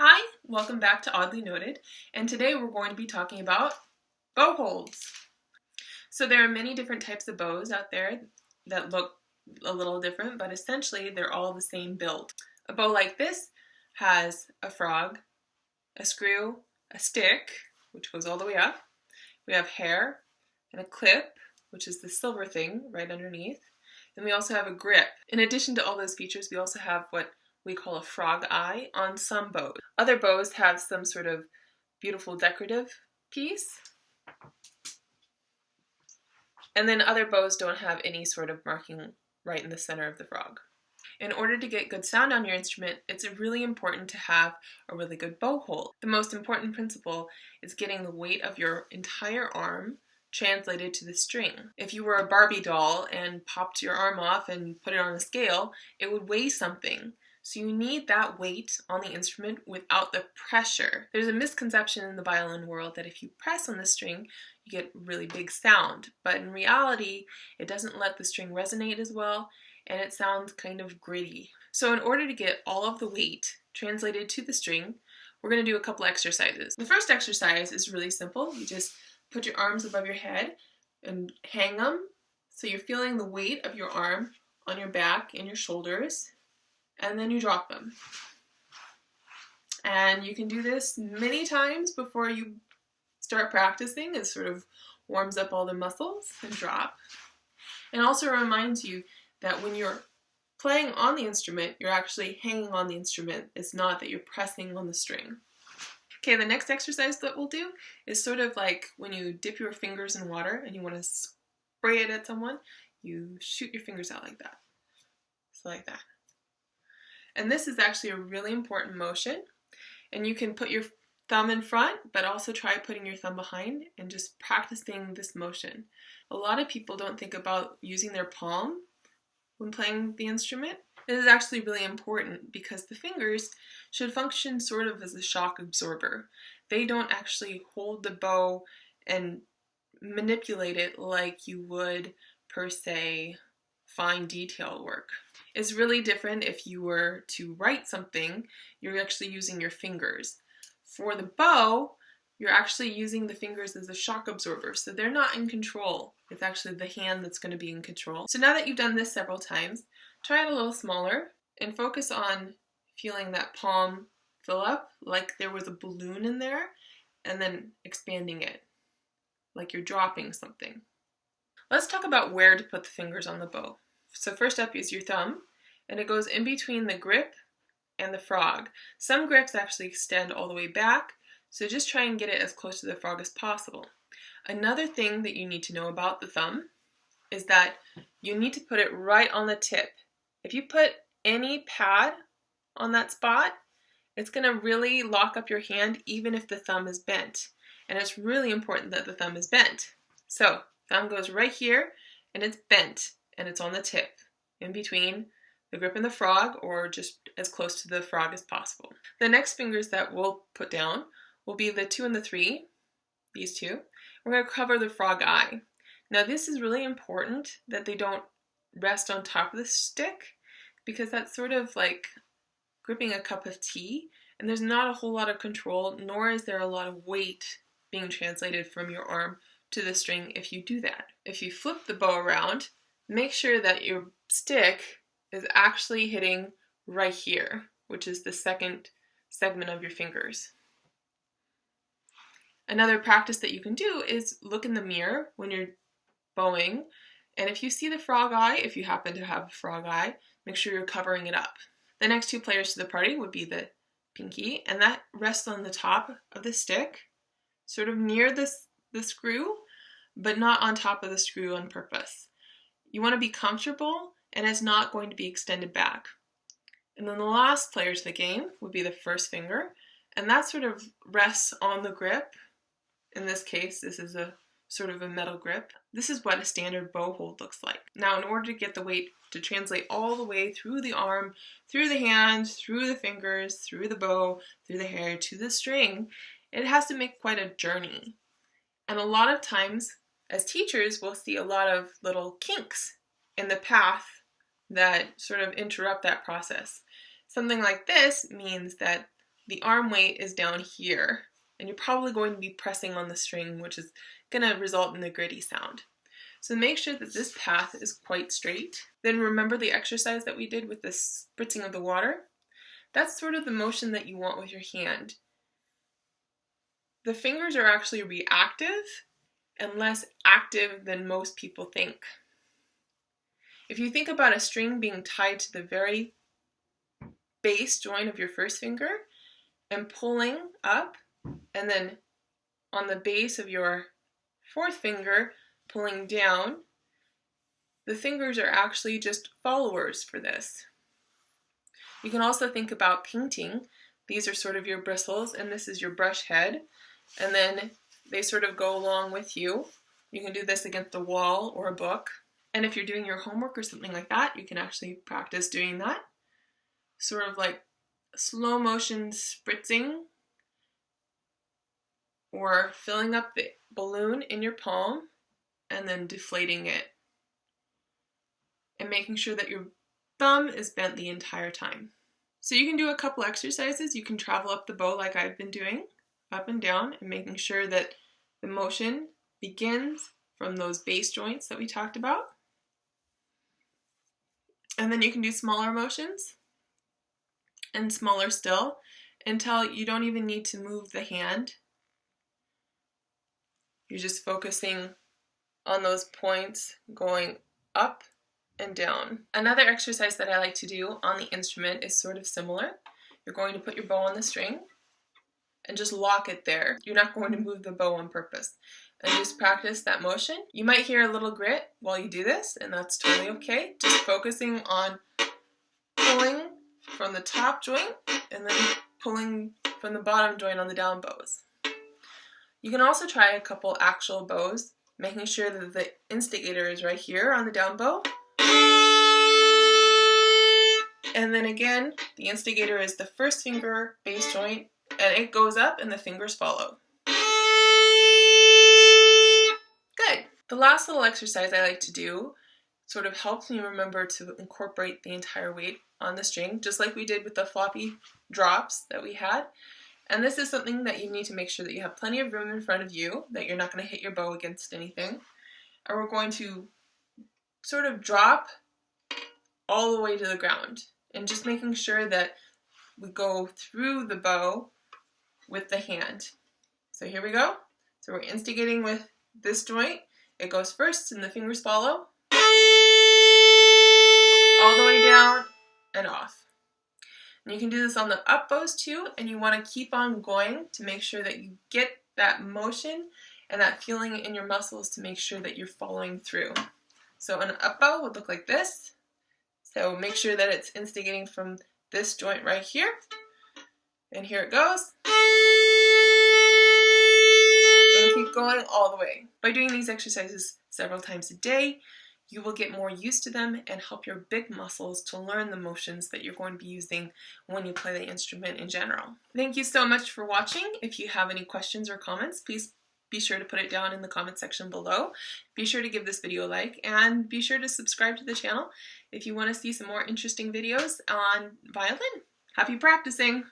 Hi, welcome back to Oddly Noted, and today we're going to be talking about bow holds. So there are many different types of bows out there that look a little different, but essentially they're all the same build. A bow like this has a frog, a screw, a stick, which goes all the way up. We have hair and a clip, which is the silver thing right underneath. And we also have a grip. In addition to all those features, we also have what we call a frog eye on some bows. Other bows have some sort of beautiful decorative piece. And then other bows don't have any sort of marking right in the center of the frog. In order to get good sound on your instrument, it's really important to have a really good bow hold. The most important principle is getting the weight of your entire arm translated to the string. If you were a Barbie doll and popped your arm off and put it on a scale, it would weigh something. So you need that weight on the instrument without the pressure. There's a misconception in the violin world that if you press on the string, you get really big sound. But in reality, it doesn't let the string resonate as well, and it sounds kind of gritty. So in order to get all of the weight translated to the string, we're going to do a couple exercises. The first exercise is really simple. You just put your arms above your head and hang them so you're feeling the weight of your arm on your back and your shoulders, and then you drop them. And you can do this many times before you start practicing. It sort of warms up all the muscles and drop. And also reminds you that when you're playing on the instrument, you're actually hanging on the instrument. It's not that you're pressing on the string. Okay, the next exercise that we'll do is sort of like when you dip your fingers in water and you want to spray it at someone, you shoot your fingers out like that. So like that. And this is actually a really important motion. And you can put your thumb in front, but also try putting your thumb behind and just practicing this motion. A lot of people don't think about using their palm when playing the instrument. It is actually really important because the fingers should function sort of as a shock absorber. They don't actually hold the bow and manipulate it like you would, per se, fine detail work. It's really different if you were to write something, you're actually using your fingers. For the bow, you're actually using the fingers as a shock absorber, so they're not in control. It's actually the hand that's going to be in control. So now that you've done this several times, try it a little smaller and focus on feeling that palm fill up like there was a balloon in there, and then expanding it like you're dropping something. Let's talk about where to put the fingers on the bow. So first up is your thumb, and it goes in between the grip and the frog. Some grips actually extend all the way back, so just try and get it as close to the frog as possible. Another thing that you need to know about the thumb is that you need to put it right on the tip. If you put any pad on that spot, it's going to really lock up your hand even if the thumb is bent. And it's really important that the thumb is bent. So, thumb goes right here, and it's bent, and it's on the tip, in between the grip and the frog, or just as close to the frog as possible. The next fingers that we'll put down will be the 2 and the 3, these two. We're going to cover the frog eye. Now this is really important that they don't rest on top of the stick, because that's sort of like gripping a cup of tea, and there's not a whole lot of control, nor is there a lot of weight being translated from your arm to the string if you do that. If you flip the bow around, make sure that your stick is actually hitting right here, which is the second segment of your fingers. Another practice that you can do is look in the mirror when you're bowing, and if you see the frog eye, if you happen to have a frog eye, make sure you're covering it up. The next two players to the party would be the pinky, and that rests on the top of the stick, sort of near the screw, but not on top of the screw on purpose. You want to be comfortable, and it's not going to be extended back. And then the last player to the game would be the first finger, and that sort of rests on the grip. In this case, this is a sort of a metal grip. This is what a standard bow hold looks like. Now, in order to get the weight to translate all the way through the arm, through the hand, through the fingers, through the bow, through the hair, to the string, it has to make quite a journey. And a lot of times, as teachers, we'll see a lot of little kinks in the path that sort of interrupt that process. Something like this means that the arm weight is down here, and you're probably going to be pressing on the string, which is going to result in a gritty sound. So make sure that this path is quite straight. Then remember the exercise that we did with the spritzing of the water? That's sort of the motion that you want with your hand. The fingers are actually reactive and less active than most people think. If you think about a string being tied to the very base joint of your first finger and pulling up, and then on the base of your fourth finger pulling down, the fingers are actually just followers for this. You can also think about painting. These are sort of your bristles, and this is your brush head, and then they sort of go along with you. You can do this against a wall or a book. And if you're doing your homework or something like that, you can actually practice doing that. Sort of like slow motion spritzing or filling up the balloon in your palm and then deflating it. And making sure that your thumb is bent the entire time. So you can do a couple exercises. You can travel up the bow like I've been doing, up and down, and making sure that the motion begins from those base joints that we talked about. And then you can do smaller motions and smaller still until you don't even need to move the hand. You're just focusing on those points going up and down. Another exercise that I like to do on the instrument is sort of similar. You're going to put your bow on the string and just lock it there. You're not going to move the bow on purpose. And just practice that motion. You might hear a little grit while you do this, and that's totally okay. Just focusing on pulling from the top joint and then pulling from the bottom joint on the down bows. You can also try a couple actual bows, making sure that the instigator is right here on the down bow. And then again, the instigator is the first finger base joint, and it goes up and the fingers follow. Good. The last little exercise I like to do sort of helps me remember to incorporate the entire weight on the string, just like we did with the floppy drops that we had. And this is something that you need to make sure that you have plenty of room in front of you, that you're not going to hit your bow against anything. And we're going to sort of drop all the way to the ground, and just making sure that we go through the bow with the hand. So here we go. So we're instigating with this joint. It goes first and the fingers follow. All the way down and off. And you can do this on the up bows too, and you want to keep on going to make sure that you get that motion and that feeling in your muscles to make sure that you're following through. So an up bow would look like this. So make sure that it's instigating from this joint right here. And here it goes. And keep going all the way. By doing these exercises several times a day, you will get more used to them and help your big muscles to learn the motions that you're going to be using when you play the instrument in general. Thank you so much for watching. If you have any questions or comments, please be sure to put it down in the comment section below. Be sure to give this video a like, and be sure to subscribe to the channel if you want to see some more interesting videos on violin. Happy practicing!